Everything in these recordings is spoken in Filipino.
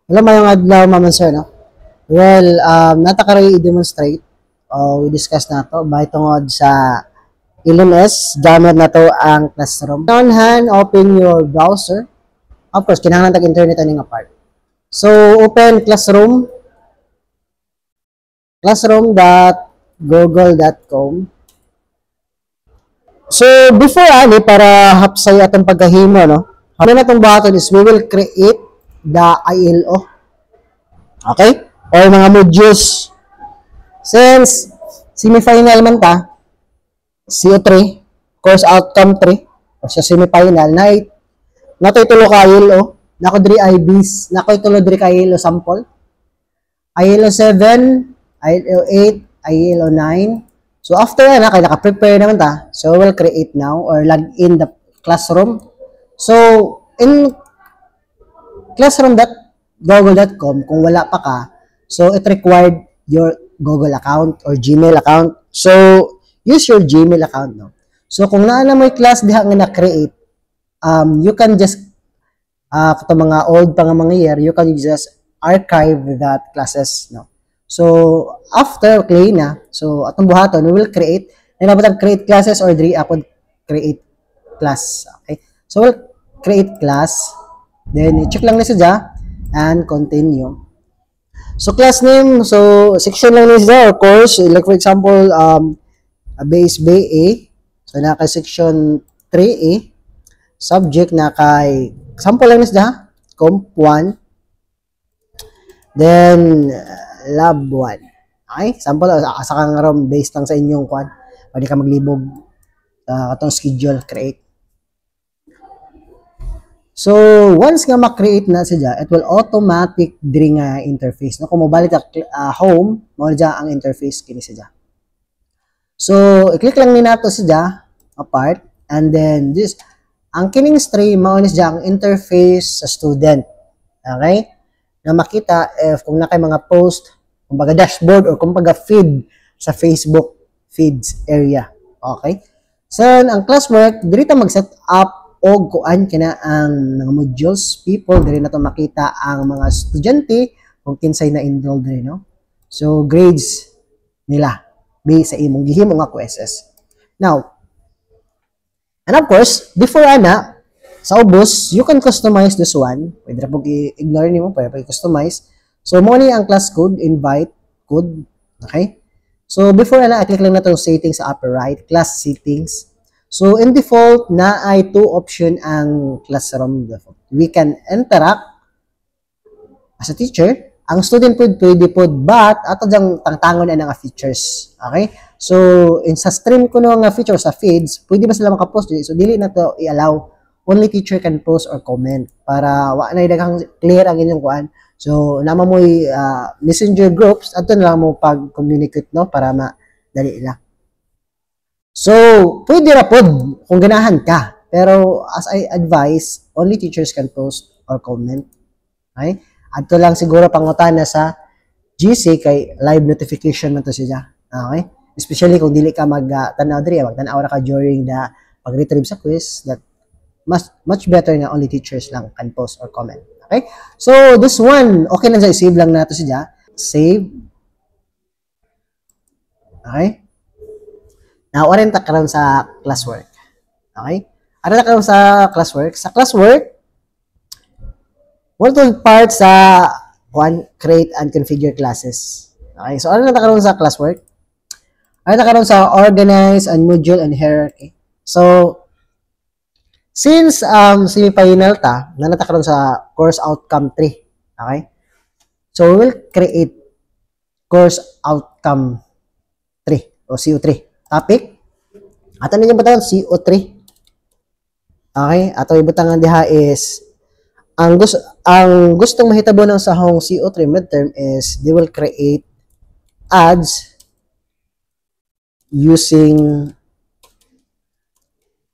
Wala mayong adlaw maman sir, no? Well, natakaroy i-demonstrate we discuss na to by tungod sa LMS gamit na to ang classroom. On hand, open your browser. Of course, kinahanglan tag internet aning apart. So, open classroom classroom.google.com. So, before ani para hapsay atong pagkahimo, no? Ano na itong buhaton is we will create the ILO. Okay? Or mga modules. Since semifinal man ta, CO3, course outcome 3, o sa semifinal, na ito itulo ka ILO, na ko diri IBs, na ko itulo diri ka ILO sample, ILO 7, ILO 8, ILO 9. So after na, kaya naka-prepare naman ta, so we'll create now or log in the classroom. So in classroom.google.com, kung wala pa ka, so it required your Google account or Gmail account. So use your Gmail account, no? So kung naa na mo class diha nga na-create, you can just kato mga old pa nga mga year, you can just archive that classes, no? So after okay na, so atong buhaton we will create, nabutang create classes or diri upon create class. Okay? So we'll create class, then i-check lang na siya and continue. So class name, so section lang ni siya or course, like for example base BA, so na kay section 3A, subject na kay sample lang ni siya comp 1, then lab 1. Okay? Sample asa kang rom based lang sa inyong kwan, pwede ka maglibog katong schedule create. So, once nga ma-create na siya, it will automatic diri nga interface. No? Kung mobalik ka home, mo dyan ang interface kini siya. So, i-click lang ni nato siya apart, and then this, ang kining stream, mao ni siya ang interface sa student. Okay? Na makita if kung na kay mga post, kumbaga dashboard or kumbaga feed sa Facebook feeds area. Okay? So, ang classwork, diri ta mag-set up o kuan kina ang mga modules, people, diri na to makita ang mga estudyante kung kinsay na enrolled diri, no? So, grades nila based sa imong gihimo nga QSS. Now, and of course, before ana, sa ubos, you can customize this one. Pwede na po i-ignore nimo, pwede pa i-customize. So, mo ni ang class code, invite code. Okay? So, before ana, i-click lang na itong settings sa upper right, class settings. So, in default, na ay 2 option ang classroom default. We can interact as a teacher. Ang student pwede po, but ato dyang tangtangon na nga features. Okay? So, in sa stream ko nga features sa feeds, pwede ba sila makapost? So, dili na to i-allow. Only teacher can post or comment para wa na daghang clear ang inyong kuan. So, nama mo messenger groups, ato na lang mo pag-communicate, no, para madali lang. So, pwede ra pod kung ganahan ka. Pero as I advise, only teachers can post or comment. Okay? Adto lang siguro pangutana sa GC kay live notification man to siya. Okay? Especially kung dili ka mag-tanaw diri, mag-tanaw ra ka during the pag-retrieve sa quiz, that much better nga only teachers lang can post or comment. Okay? So, this one, okay lang siya, save lang nato siya. Save. Okay? Now, orin ta karon sa classwork. Okay? Orin ta karon sa classwork. Sa classwork, one part sa create and configure classes. Okay? So, orin ta karon sa classwork. Orin ta karon sa organize and module and hierarchy. So, since semi-final ta, nanata karon sa course outcome 3. Okay? So, we will create course outcome 3 o CO3. Topic. Ato ninyo butangan CO3. Okay? Ato ibutangan diha is ang gustong mahitabo ng sahong CO3 midterm is they will create ads using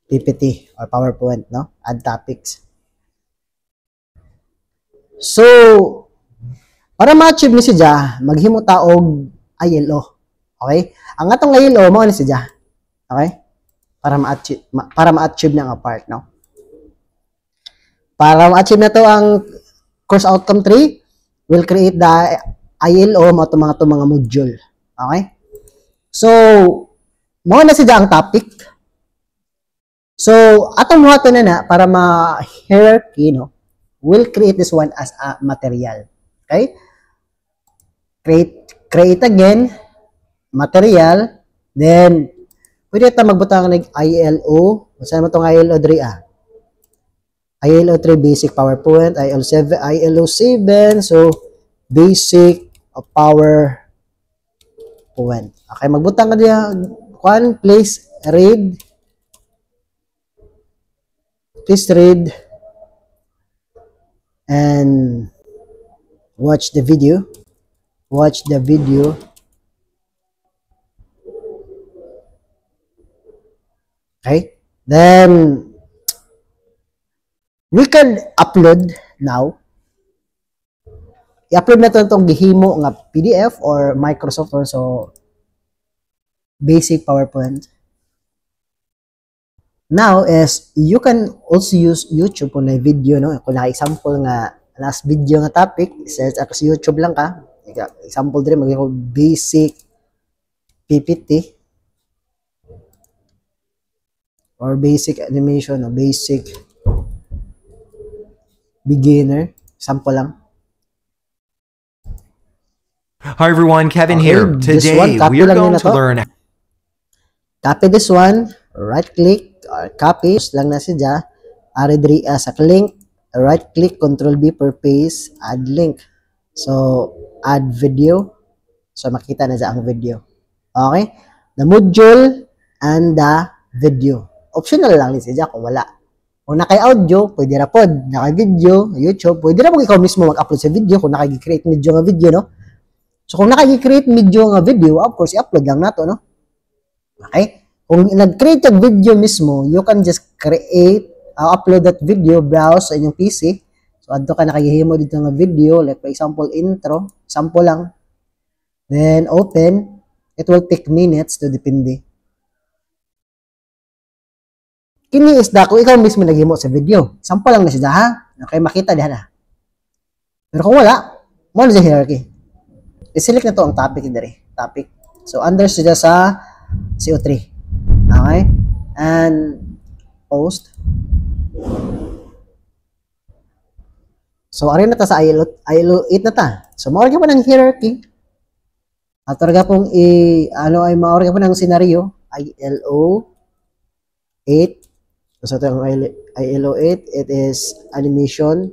PPT or PowerPoint, no? Add topics. So, para ma-achieve ni siya, maghimo ta og ILO. Okay? Ang atong ILO mao ni siya. Okay? Para ma-achieve na nga part, no? Para ma-achieve na to ang course outcome 3, will create the ILO mo ito mga module. Okay? So, mo na siya ang topic. So, atong mo na para ma-hierarchy, no? We'll create this one as a material. Okay? Create again, material, then, pwede ito magbutang ng ILO. Saan mo itong ILO 3 ILO 3 basic PowerPoint, ILO 7, so basic PowerPoint. Okay, magbutang ka diya, please read and watch the video. Okay, then we can upload now. I-upload na itong gihimo nga PDF or Microsoft or so basic PowerPoint. Now is you can also use YouTube kung na video, no? Kung na example nga last video nga topic, search ako sa YouTube lang ka. Example din magiging basic PPT or basic animation o basic beginner, sample lang. Hi everyone, Kevin here. Today we are going to learn. Copy this one, right click or copy lang na siya. Ari sa link, right click, control B per page, add link. So add video. So makita na siya ang video. Okay? The module and the video. Optional lang ni siya kung wala. Kung naka-audio, pwede ra pod. Naka-video, YouTube, pwede ra mo ikaw mismo mag-upload sa video kung naka-create video nga video, no? So, kung naka-create video nga video, of course, i-upload lang nato, no? Okay? Kung nag-create yung video mismo, you can just upload that video, browse sa inyong PC. So, adto ka nakahihimo dito nga video, like for example, intro, sample lang. Then, open. It will take minutes to depende. Kini is da kung ikaw mismo naghimo sa video. Sample lang na siya, ha? Okay, makita diha na. Pero kung wala, mo na siya hierarchy. I-select na to ang topic diri. Topic. So, under siya sa CO3. Okay? And, post. So, ari na ta sa ILO 8 na ta. So, maorga po ng hierarchy. At orga pong maorga po ng scenario. ILO 8. So, ito yung ILO 8. It is animation.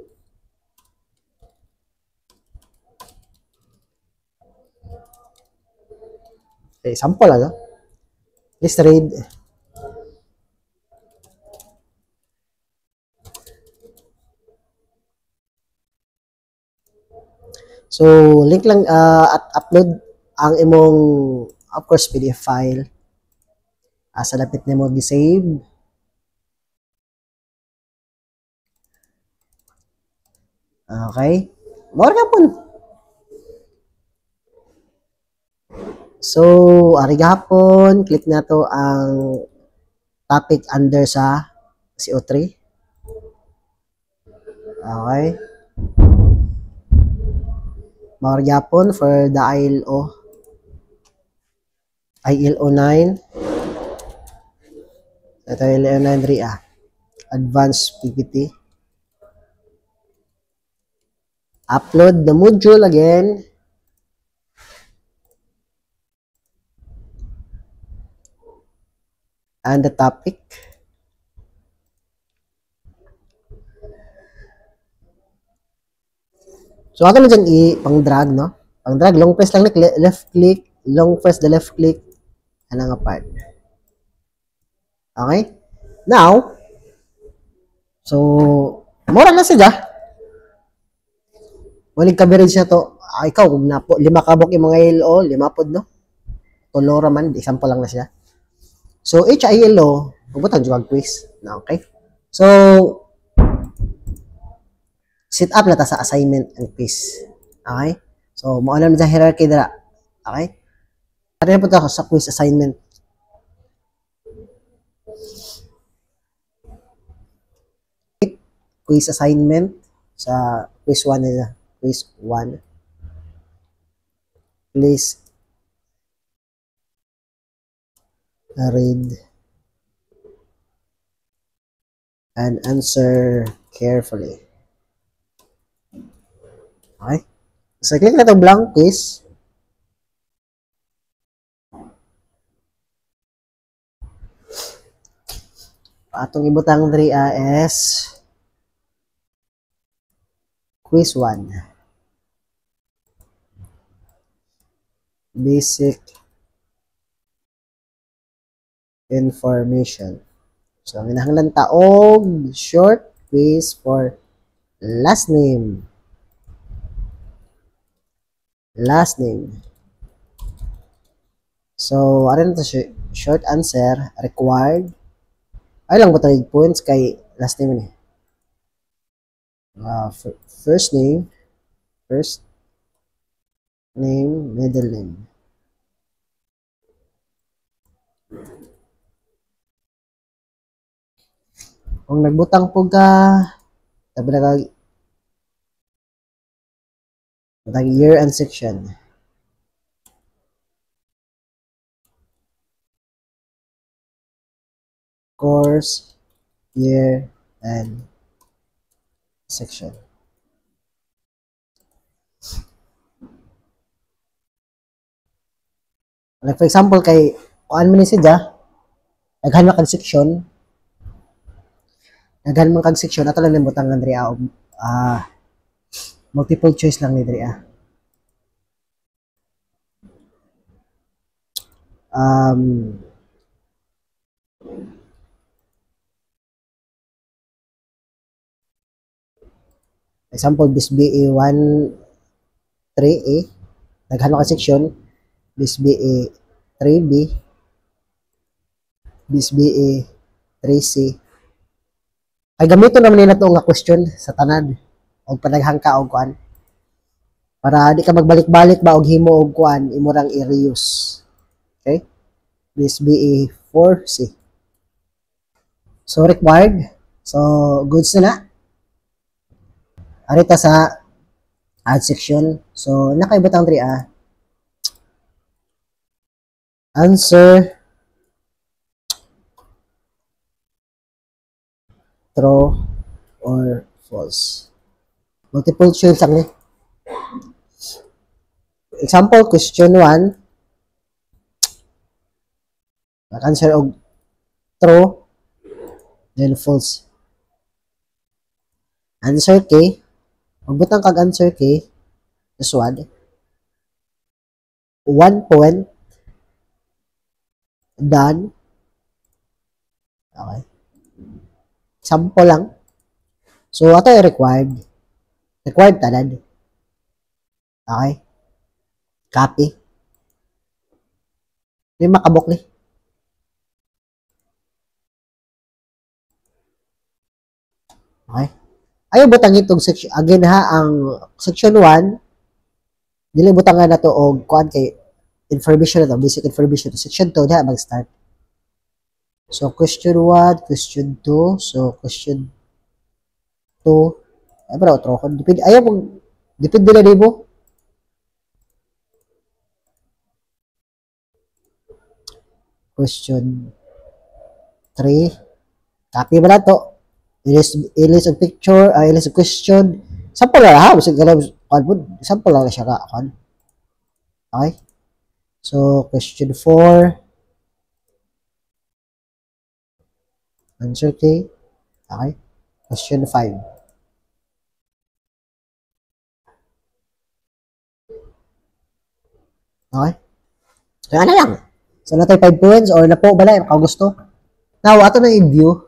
Okay, sample ano? Let's read. So, link lang at upload ang imong, of course, PDF file. Sa lapit na mo gi-save. Okay. More ka po. So, ari gahapon, click na to ang topic under sa CO3. Okay. More gahapon for the ILO 9. Ito ILO 9 Advanced PPT. Upload the module again. And the topic. So, ako na dyan pang-drag, no? Pang-drag, long press lang, left click, long press the left click, and ang part. Okay? Now, so, mura na siya. Walig coverage na to. Ikaw, kung napo, 5 kabok yung mga ILO, 5 pod, no? Tolora man, example lang na siya. So, HILO, pagbutan yung quiz. Okay? So, set up na ta sa assignment and quiz. Okay? So, maunam na sa hierarchy dira. Okay? Ano na po ito sa quiz assignment? Quiz assignment sa quiz 1 nila. Quiz 1. Please read and answer carefully. Okay? So, click na itong blank quiz. Atong ibutang diri is quiz 1. Basic information. So, minahanglan taog short quiz for last name. Last name. So, ano to short answer required. Ay lang ba tayo points kay last name ni? First name, middle name. Kung nagbutang po ka, tabi na year and section. Course, year, and section. Like for example, kay kuan man ni siya, naghan man kag section, ato lang nibutang nga diri multiple choice lang ni diri example, bis BA 1 3A, naghan ka section, bis BA 3B, bis BA 3C. Ay gamiton naman nila to nga question sa tanan og panaghang ka og kuan para di ka magbalik-balik ba og himo og kuan imo rang i-reuse. Okay? Bis BA 4C. So required. So goods na. Arita sa add section. So nakaibutang diri answer true or false. Multiple choice lang ni. Example, question 1. Mag-answer og true, then false. Answer K. Magbutang kag answer K. This one. 1 point. Done. Okay. Sample lang. So, ato ay required. Required tanan. Okay. Copy. May makabok ni. Okay. Ayaw butang itong section. Again ha, ang section 1, dili butangan na to og kuan kay information na to, basic information. Section 2, diha mag-start. So, question 1, question 2. So, question 2. Ay, pero otro ko. Depende, ayaw mong, depende na mo. Question 3. Copy ba na to? Ilis ang picture, ilis ang question. Sample lang ha. Sample lang siya ka. Okay? So, question 4. Answer K. Okay? Question 5. Okay? So, ano lang. So, natay 5 points or na po bala, makagusto. Now, ato na i-view.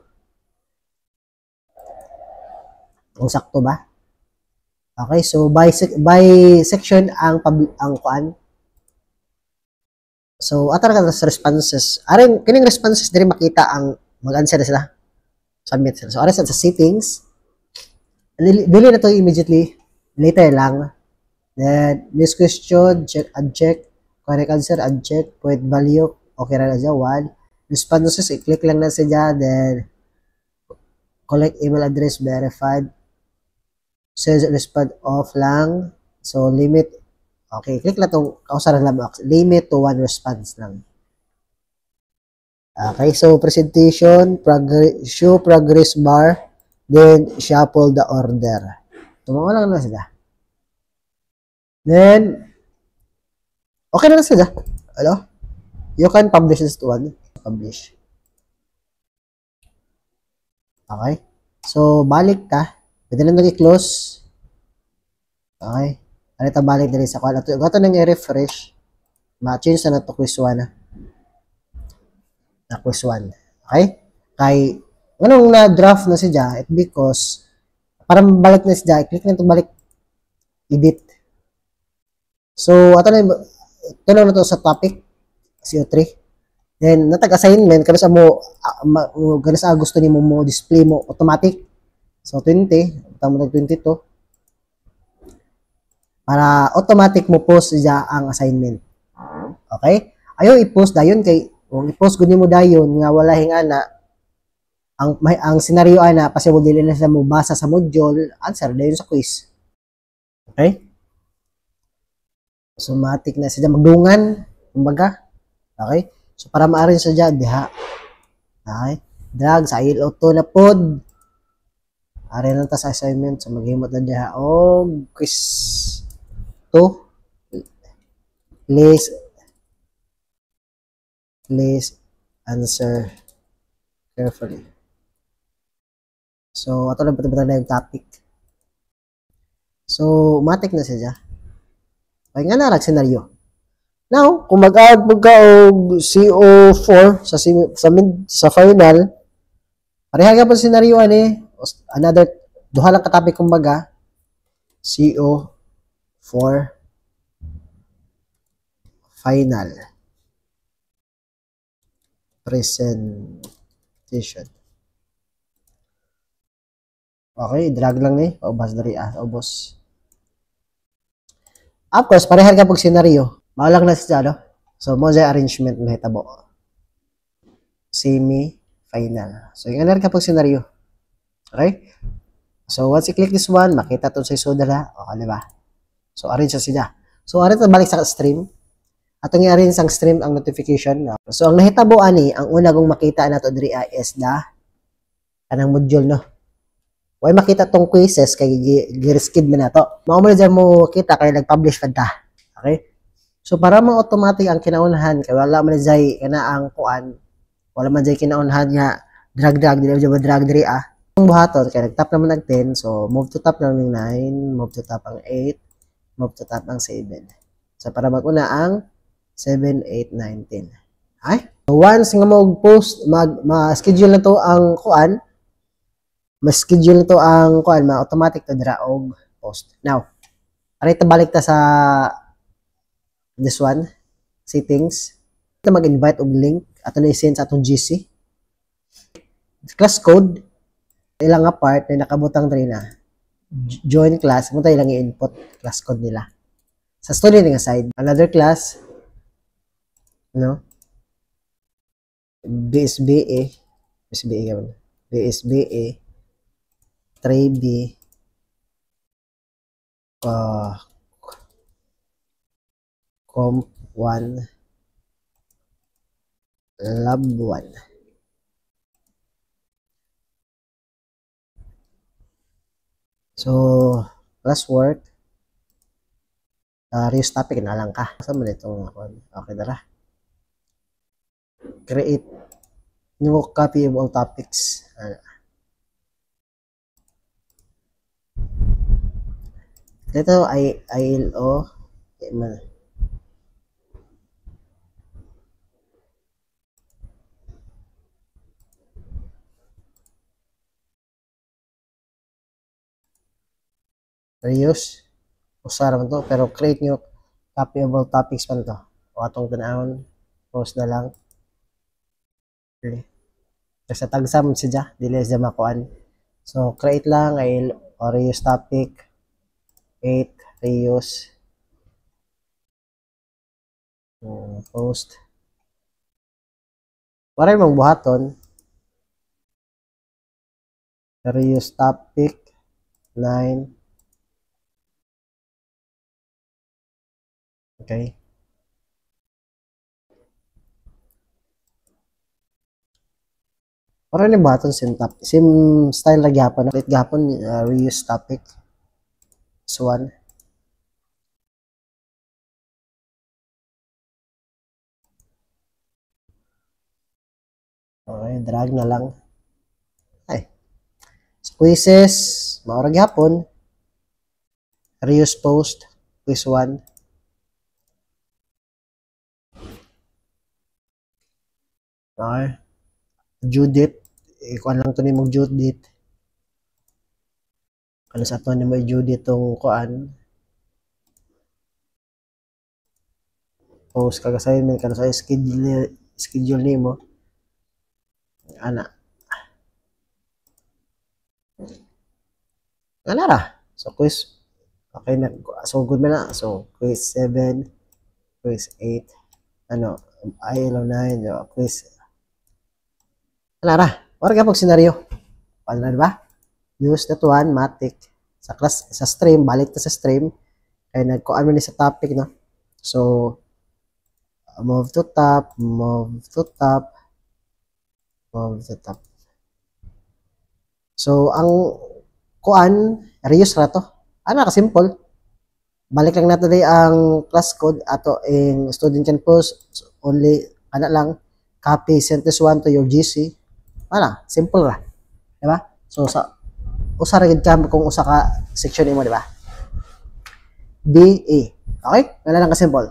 Kung sakto ba? Okay, so by section ang kuan. So, ato na sa responses. Aring kining responses diri makita ang mag-answer na sila. Submit sila. So, aring sa settings. Dili na to immediately. Later lang. Then, this question, check, uncheck. Correct answer, uncheck. Point value, okay na siya, 1. Responses, i-click lang na siya. Then, collect email address, verified. Says respond off lang. So, limit Okay, click lang itong kausaran lang box. Limit to 1 response lang. Okay, so presentation, show progress bar, then shuffle the order. Tumawa lang na sila. Then, okay na sila. Hello? You can publish this one. Publish. Okay. So, balik ta. Pwede lang nag-close. Okay. Ano ito balik din sa call. Ito nang i-refresh. Ma-change na ito quiz 1 na quiz 1. Okay? Kay, anong na-draft na siya, it because, para balik na siya, i-click na ito balik, edit. So, ito na ito sa topic, CO3. Then, natag-assignment, kada sa mo, kada sa gusto ni mo display mo, automatic. So, 20, tamo nag 22. Para automatic mo post siya ang assignment. Okay? Ayaw i-post dayon kay kung i-post gud nimo dayon nga wala hingana ang senaryo ana possible dili na sa mo basa sa module, answer dayon sa quiz. Okay? Automatic na siya magdungan, kumbaga. Okay? So para maarin sa diha diha. Okay? Drag sa IL-auto na pod. Ari lang ta sa assignment so maghimot na diha og quiz 2. Please answer carefully. So, ato lang pati na yung topic. So, matik na siya. Kaya nga narag senaryo. Now, kung mag-add mo ka og CO4 sa final, pareha ka pa senaryo ani, another duha lang ka topic kumbaga, CO4 final presentation. Okay, drag lang ni, paubas dari ubos. Of course, pareha ka pag senaryo. Maalang na siya, no? So, mo dyan arrangement mahitabo. Semi-final. So, yung ka pag senaryo. Okay? So, once you click this one, makita ito sa isoda na. Okay, diba? So, arrange siya. So, arrange balik sa stream. Atong i-arrange ang stream ang notification. No? So, ang nahitabo ani, ang una kong makita na ito diri is kanang module, no? Way makita tong quizzes kay gi-skid man nato. Mao man dyan mo kita kay nag-publish pa ta. Okay? So para mo automatic ang kinaunahan kay wala man dyan kana ang kuan. Wala man dyan kinaunahan nga drag dili ba drag diri ah. Ang buhaton kay nag-tap naman nag 10 so move to top lang ng 9, move to top ang 8, move to top ang 7. So para maguna ang 7, 8, 9, 10. Ay? So once nga mo post ma-schedule na to ang kuan mas schedule nito ang kuan automatic to dira og post. Now, aray ta balik ta sa this one, settings. Ito mag-invite og link ato na i-send sa atong GC. Class code ilang nga part na nakabutang diri na. Join class, mo tayo lang i-input class code nila. Sa student nga side, another class no. BSBA 3B Comp 1 Lab 1. So, classwork reuse topic na lang ka. Saan mo itong okay dara. Create new copy of all topics. Ito ay ILO reuse usara man to pero create new copy of all topics man to o atong tanawon post na lang okay. Sa tagsam siya dili siya makuan so create lang ay reuse topic 8 reuse post para mong buhaton reuse topic 9 Okay. Para ni button same style ra gyapon, ulit gyapon reuse topic. So one. Okay, drag na lang. Ay. So, quizzes, mao ra gyapon. Reuse post, quiz 1. Okay. Due date, ikuan lang to ni mong due date. Ano sa ato ni mo due date tong kuan. Post kag assignment kana sa schedule nimo. Ana. Ana ra. So quiz okay na. So good man na. So quiz 7, quiz 8, ano, ILO 9, quiz. Ana ra. Wala ka pag senaryo. Paano na ba? Use that one, matic. Sa class, sa stream, balik ta sa stream. Kaya nagkuan mo ni sa topic, no? So, move to top, move to top, move to top. So, ang kuan, reuse ra to. Ano ka simple. Balik lang nato day ang class code ato in student can post only ana lang copy sentence 1 to your GC. Ana, simple ra. Di ba? So, sa usa ra gid ka kung usa ka section imo, di ba? B, A. Okay? Wala lang ka simple.